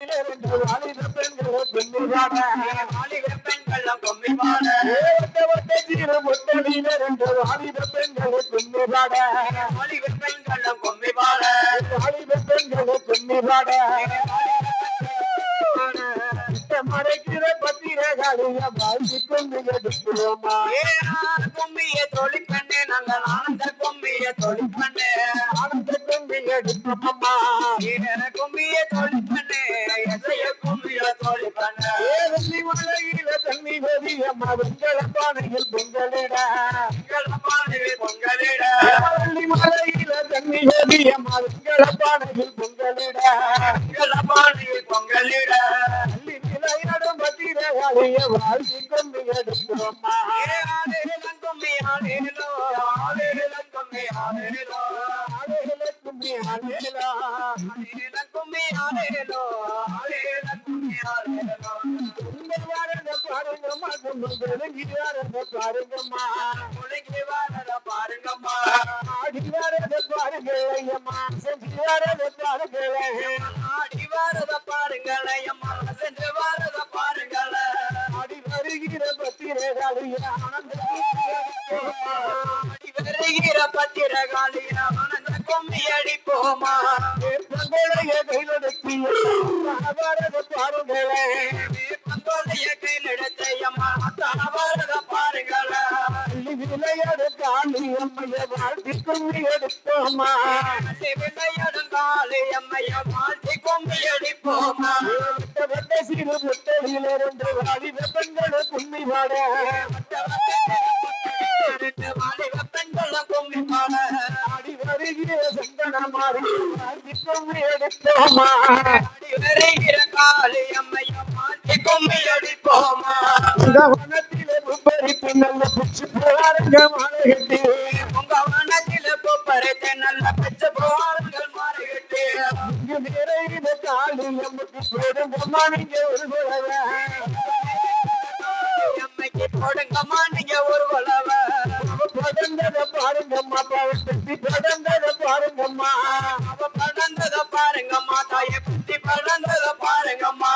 வாலிப பெண்களை கும்மி பாட வாலிப பெண்களை கும்மி பாட ஒட்டலில ரெண்டு வாலிப பெண்களை கும்மி பாட வாலிப பெண்களை கும்மி பாட வாலிப பெண்களை கும்மி பாட மறைக்கிற பத்திரகாலிய பாய்ச்சி கும்மி எடுத்துவோமா கும்மிய தொழி பண்ணு நாங்கள் ஆனந்த கும்மிய தொழி பண்ணு ஆனந்த கும்மி எடுப்போமா கும்மிய தொழி பண்ணு எதைய கும்மிய தொழி பண்ணு வெள்ளி மலையில தண்ணி வெறியம்மா வெங்கல பானையில் பொங்கலிட வெங்கல பானையில் பொங்கலிட வெள்ளி மலையில தண்ணி வெறியம்மா வெங்கல பானையில் பொங்கலிட வெங்கல பானையில் பொங்கலிட விளையாடும் பத்திரகாலிய வாழ்க்கை கொண்டு எடுப்போமா கும்மி ஆடேலோ ஆடேலம் கும்மி ஆடேலோ ஆடேலம் கும்மி ஆடேலோ ஆடேலம் கும்மி ஆடேலோ ஆடேலம் கும்மி ஆடேலோ உங்கள் வாரத பாருங்கம்மா கும்பலுக்கு வாரத பாருங்கம்மா உலகி வாரத பாருங்கம்மா ஆடி வாரத பாருங்களையம்மா செஞ்சு வாரத பாருங்களே ஆடி வாரத பாருங்களையம்மா செஞ்சு வாரத பாருங்களே ஆடி வருகிற பத்திரகாலிய ஆனந்த வருகிற பத்திரகாலிய ஆனந்த கும்மி அடிப்போமா பங்களைய கையிலெடுத்து வரத பாருங்களே பங்களைய கையிலெடுத்தையம்மா வரத பாருங்களே விளையாடு காளி அம்மைய வாழ்த்தி கும்மி எடுப்போமா விளையாடு காளி அம்மைய வாழ்த்தி கும்மி அடிப்போமா சிறு முட்டையில் இருந்து வாலிப பெண்களை கும்மி பாட வாலிப பெண்களை கும்மி பாட ஆடி வருகிற சந்தன மாறி வாழ்த்தி கும்மி எடுப்போமா ஆடி வருகிற காளி அம்மைய வாழ்த்தி கும்மி அடிப்போமா உங்க வனத்திலே பறித்து நல்ல பிச்சு போவாருங்க மாலை கட்டி உங்க வனத்திலே பறித்து நல்ல பிச்சு போவாருங்கள் மாலை கட்டி இங்கு நிறைந்த காளி அம்மைக்கு போடுங்கம்மா நீங்க ஒரு குலவ அம்மைக்கு போடுங்கம்மா நீங்க ஒரு குலவ அவ படந்தத பாருங்கம்மா பெட்டி படந்தத பாருங்கம்மா அவ படந்தத பாருங்கம்மா தாயை பெட்டி படந்தத பாருங்கம்மா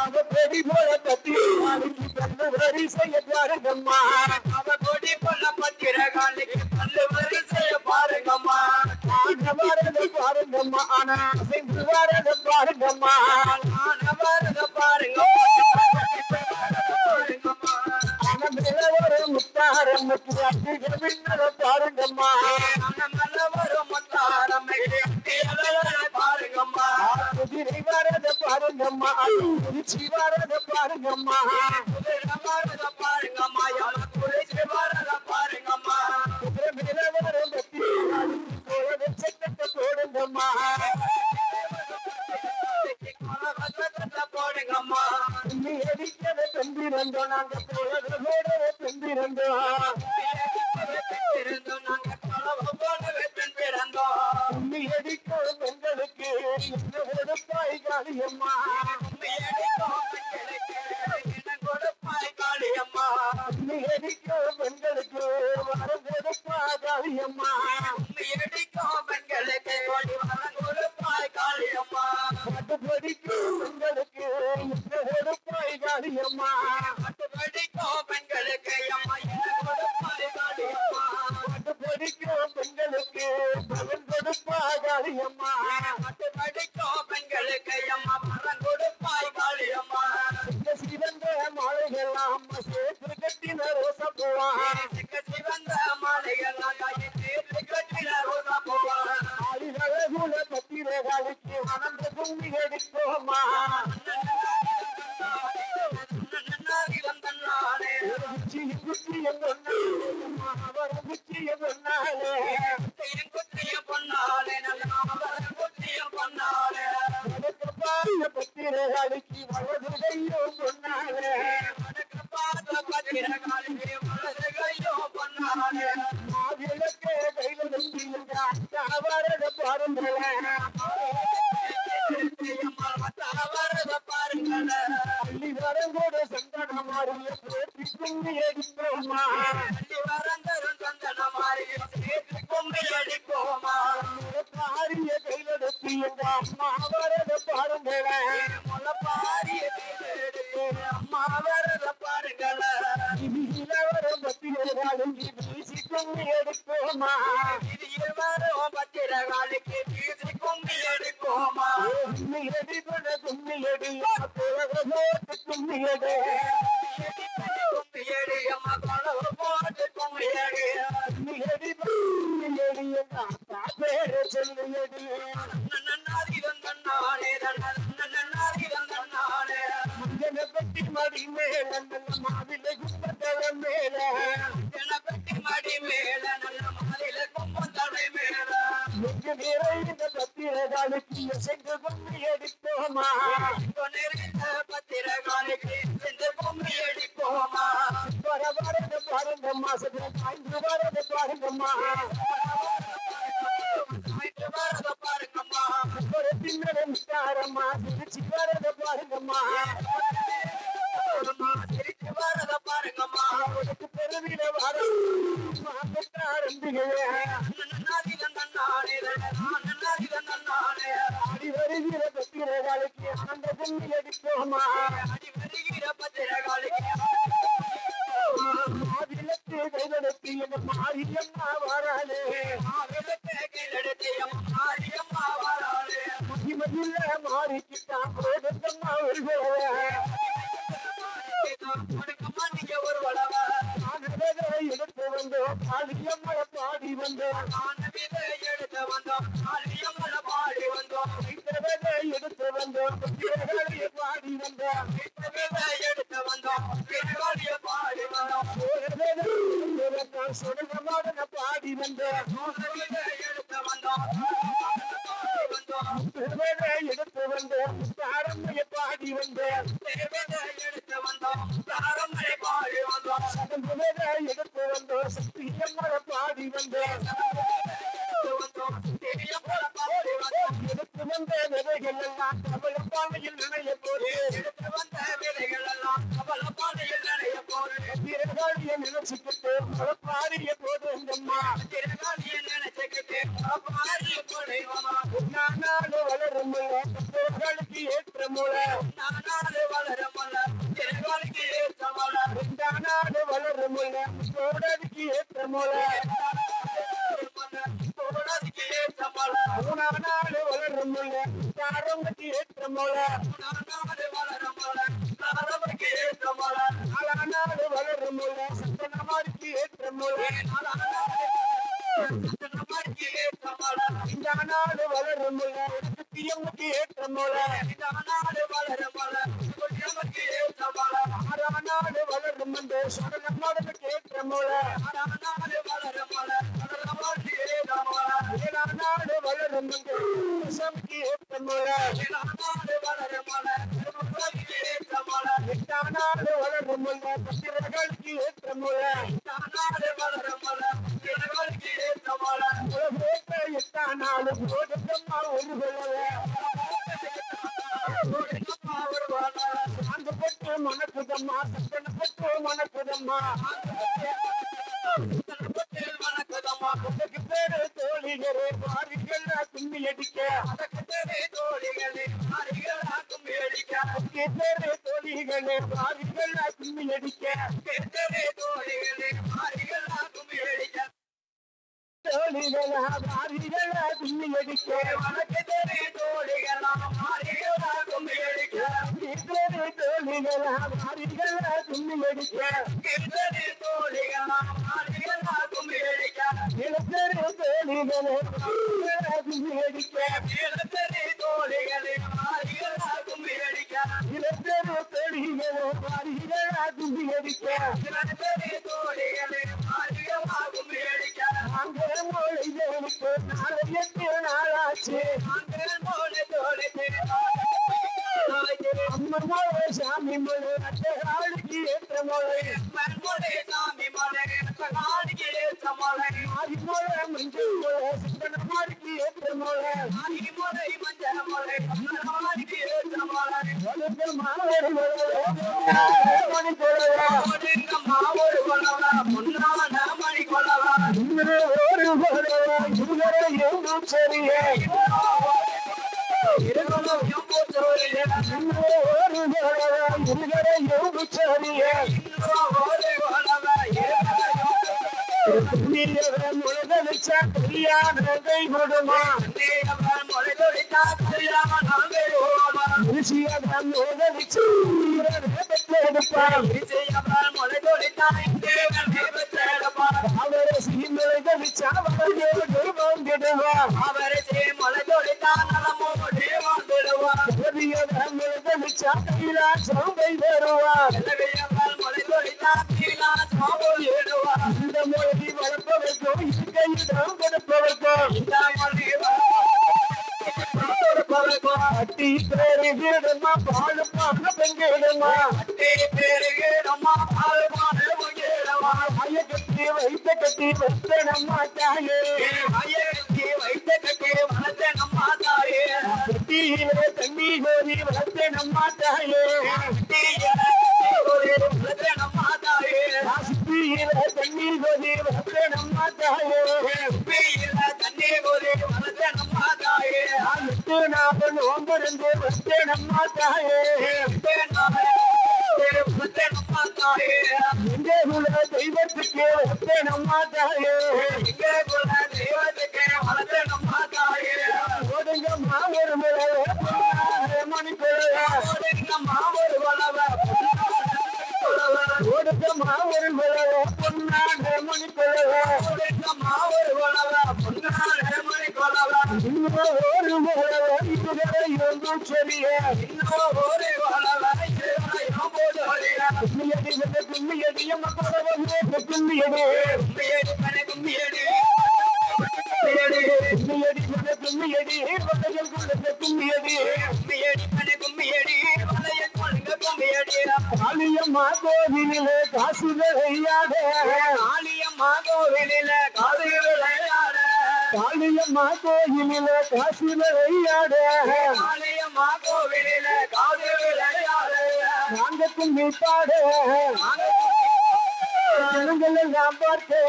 அவ பெடி போல பத்தி பல்லு வரிசைய பாருங்கம்மா அவ கொடி போல பத்திரகாலிக்கு பல்லு வரிசைய பாருங்கம்மா வரத பாருங்கம்மா ஆனா செஞ்சு வரத பாருங்கம்மா வரத பாருங்கம்மா ஒரு முத்தாரம் பாருங்கம்மா ஒரு முத்தாரம் பாருங்கம்மா குதிரை வரத பாருங்கம்மா குதிச்சி வரத பாருங்கம்மா குதிரை வரத பாருங்கம்மா குதிச்சி வரத பாருங்கம்மா குதிரை மேல வர போடுங்கம்மா போடுங்கம்மா நீ அடிக்கத தந்திரந்தோ நாங்க போலவே தந்திரந்தோ நாங்க போலவே தந்திரந்தோ நீ அடிக்கோ பெண்களுக்கு என்ன கொடுப்பாய் காளியம்மா நீ அடிக்கோ பெண்களுக்கு என்ன கொடுப்பாய் காளியம்மா நீ அடிக்கோ பெண்களுக்கு வரம் கொடுப்பாய் காளியம்மா நீ அடிக்கோ பெண்களுக்கு வரம் கொடுப்பாய் காளியம்மா பாட்டு படிக்கோ பெண்களுக்கு என்ன கொடுப்பாய் காளியம்மா பாட்டு படிக்கோ பெண்களுக்கு அம்மா என்ன கொடுப்பாய் காளியம்மா பாட்டு படிக்கோ பெண்களுக்கு வரம் கொடுப்பாய் காளியம்மா பாட்டு படிக்கோ பெண்களுக்கு அம்மா வரம் கொடுப்பாய் காளியம்மா சிவந்த மாலைகள் அம்மா சேர்த்து கட்டின ரோசா பூவா சிவந்த மாலைகள் சேர்த்து கட்டின ரோசா பூவா அழகுல பத்திரகாலிக்கு ஆனந்த கும்மி எடுப்போமா பத்திரகாலிக்கு வலது கையோ பொன்னாலே பத்திரகாலிக்கு வலது கையோ பொன்னாலே விளக்கே கையில வரத பாருங்களேன் வரத பாருங்களேன் பள்ளி வரங்கோட சந்தன மாறிய போற்றி கும்மி அடிப்போமா பள்ளி வரந்தரும் சந்தன மாறிய சேர்த்து கும்மி அடிப்போமா பாரிய கையில எங்க அம்மா வரத பாருங்களேன் கும்மியடி போட்டு கும்மியடி கும்மியடி அம்மா கொலவ போட்டு கும்மியடி கும்மியடி கும்மியடி பேரு சொல்லியடி நன்னாரி வந்தானே நன்னாரி வந்தானே முஞ்சன பெட்டி மடி மேல நல்ல மாவிலை கும்பத்தலை மேல முஞ்சன பெட்டி மடி மேல நல்ல மாவிலை கும்பத்தலை மேல நெஞ்சு நிறைந்த பத்திரகாலுக்கு சென்று கும்மி அடிப்போமா நிறைந்த பத்திரகாலுக்கு சென்று கும்மி அடிப்போமா வரத பாருங்கம்மா சற்று சாய்ந்து வரத பாருங்கம்மா சாய்ந்து வரத பாருங்கம்மா ஒரு பின்னரும் தாரம்மா சிரிச்சு வரத பாருங்கம்மா சிரிச்சு வரத பாருங்கம்மா உனக்கு பெருவிட வர ஆரம்பிகளே அடி வருகிற பத்திரகாலுக்கு அந்த கும்மி அடிப்போமா அடி வருகிற பத்திரகாலுக்கு மாவிளக்கு கைதெடுத்து என் மாரியம்மா வராளே மாவிளக்கு கைதெடுத்து என் மாரியம்மா வராளே மகிமையில மாறிக்கிட்டான் போடுங்கம்மா கொடுக்கம்மா நீங்க ஒரு வளவ எடுத்து வந்தோம் காளியம்மள பாடி வந்தோம் எடுத்து வந்தோம் காளியம்மள பாடி வந்தோம் எடுத்து வந்தோம் பாடி வந்தோம் எடுத்து வந்தோம் பாடி வந்தோம் சுடகமான பாடி வந்தோம் எடுத்து வந்தோம் எடுத்து வந்தோம் தாரம்மைய பாடி வந்தோம் எடுத்து வந்தோம் தாரம்மைய பாடி வந்தோம் எடுத்து வந்தோம் சக்தியம்மள பாடி வந்தோம் எடுத்து வந்த விதைகள் எல்லாம் கவல பானையில் நினைய போது எடுத்து வந்த விதைகள் எல்லாம் கவல பானையில் நினைய போது திரகாளிய நினைச்சுக்கிட்டு பாடிய போது அம்மா திரகாளிய நினைச்சுக்கிட்டு பாடிய போது நானாடு வளரும் திரகாளுக்கு ஏற்ற மூல நானாடு வளரும் திரகாளுக்கு ஏற்ற மூல நானாடு வளரும் சோழருக்கு ஏற்ற மூல நாடு வளரும் தாரம்புக்கு ஏற்ற மோல நாடு வளரும் தாரம்புக்கு ஏற்ற மோல நாடு வளரும் சத்தனமாருக்கு ஏற்ற மோல சத்தனமாருக்கு ஏற்ற மோல இந்த நாடு வளரும் பிஎம்முக்கு ஏற்ற மோல இந்த நாடு வளரும் பிஎம்முக்கு ஏற்ற மோல நாடு வளரும் சடனமாருக்கு ஏற்ற மோல நாடு வளரும் சடனமாருக்கு ஏற்ற மோல நாடு வளரும் சமக்கு ஏற்ற மோல நாடு வளரும் ஏற்ற மோல நாடு வளரும் பத்திரர்களுக்கு ஏற்ற மோல நாடு வளரும் பத்திரர்களுக்கு ஏற்ற மோல எட்டானாலு போடுங்கம்மா ஒரு சாந்தப்பட்டு மணக்குதம்மா சத்தனப்பட்டு மணக்குதம்மா பேரு தோழிகளே பாரிகள் கும்மி அடிக்க பேரு தோழிகளே பாரிகள் கும்மி அடிக்க பேரு தோழிகளே பாரிகள் கும்மி அடிக்க பேரு தோழிகளே பாரிகள் கும்மி அடிக்க தோழிகளா பாரிகள் கும்மி அடிக்க வணக்கு தெரு தோழிகளா பாரிகள் கும்மி அடிக்க பேரு தோழிகளா பாரிகள் கும்மி அடிக்க பேரு தோழிகளா பாரிகள் கும்மி அடிக்க இளத்தரு தோழிகளே கும்மி அடிக்க இளத்தரு தோழிகளே பாரிகள் கும்மி அடிக்க இளத்தரு தோழிகளே பாரிகள் கும்மி அடிக்க இளத்தரு தோழிகளே பாரிகள் கும்மி அடிக்க அங்கே மொழி தோழிக்கு நாளைக்கு நாளாச்சு அங்கே மொழி தோழிக்கு அம்மன் மொழி சாமி மொழி ஆளுக்கு ஏற்ற மொழி மொழி சாமி மொழி ஆளுக்கு ஏற்ற மொழி ஆதி மொழி மஞ்சள் மொழி சிந்தனமாருக்கு ஏற்ற மொழி ஆதி மொழி மஞ்சள் மொழி சிந்தனமாருக்கு ஏற்ற மொழி ஒழுங்கு மாவரு மணி கொள்ளவா ஒழுங்கு மாவரு கொள்ளவா பொன்னான மணி கொள்ளவா இவரே ஒரு கொள்ளவா இவரே எங்கு சரியே இருவரும் எம்பு சரியே ஒரு கொள்ளவா இவரே எங்கு சரியே ஒரு கொள்ளவா முழுதலிச்ச கல்யாணம் கை கொடுமா மொழி தொழித்தா கல்யாணம் பெறுவோமா ரிஷியதான் மோதலிச்சு பெற்றெடுப்பார் மொழி தொழித்தா பெற்றெடுப்பார் அவரை சீமலை தொழிச்சா அவரோடு வாழ்ந்திடுவார் அவரை சீமலை தொழித்தா நலமோடு வாழ்ந்திடுவார் மொழி தொழிச்சா கைலாசம் கை வருவார் மொழி தொழித்தா கைலாசம் போயிடுவார் இந்த மொழி வளர்ப்பவர்க்கும் கையிடம் கொடுப்பவர்க்கும் இந்த மொழி அட்டி பெருகிடுமா பாடுமான பெண்கிடுமா அட்டி பெருகிடுமா பாடுமான பெண்கிடுமா ஐய கட்டி வைத்த நம்மா தாயே ஐய கட்டி வைத்த நம்மா தாயே கட்டியிலே தண்ணி கோரி வளர்த்த நம்மா தாயே கட்டியிலே வளர்த்த நம்மா தாயே சிப்பியிலே தண்ணீர் கோரி வளர்த்த நம்மா தாயே சிப்பியிலே தண்ணீர் கோரி வளர்த்த நம்மா தாயே நாபன் ஓம்பருந்து வச்சே நம்மா தாயே எங்கே குல தெய்வத்துக்கு வச்சே நம்மா தாயே எங்கே குல தெய்வத்துக்கு வளர்த்த நம்மா தாயே ஓடுங்க மாவரு மணிக்குள்ள ஓடுங்க மாவரு ஓடுங்க மாவரு பொன்னாட மணிக்குள்ள ஓடுங்க மாவரு பொன்னாட மணிக்குள்ள சரியா இன்னும் ஒரு கும்மியடி காளியம்மா கோவிலே காசு விளையாட காளியம்மா கோவிலே காசு விளையாட காளியம்மா கோவிலில காசு விளையாட காளியம்மா கோவிலில காசு விளையாட நாங்க கும்மி பாட ஜனங்கள் எல்லாம் பார்க்க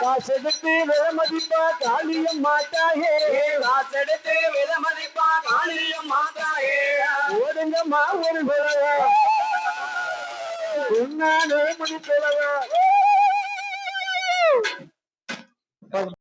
காசெடுத்து விலமதிப்பா காளியம்மா தாயே காசெடுத்து விலமதிப்பா காளியம்மா தாயே ஓடுங்கம்மா ஒரு விளையா உன்னாலே முடித்தவா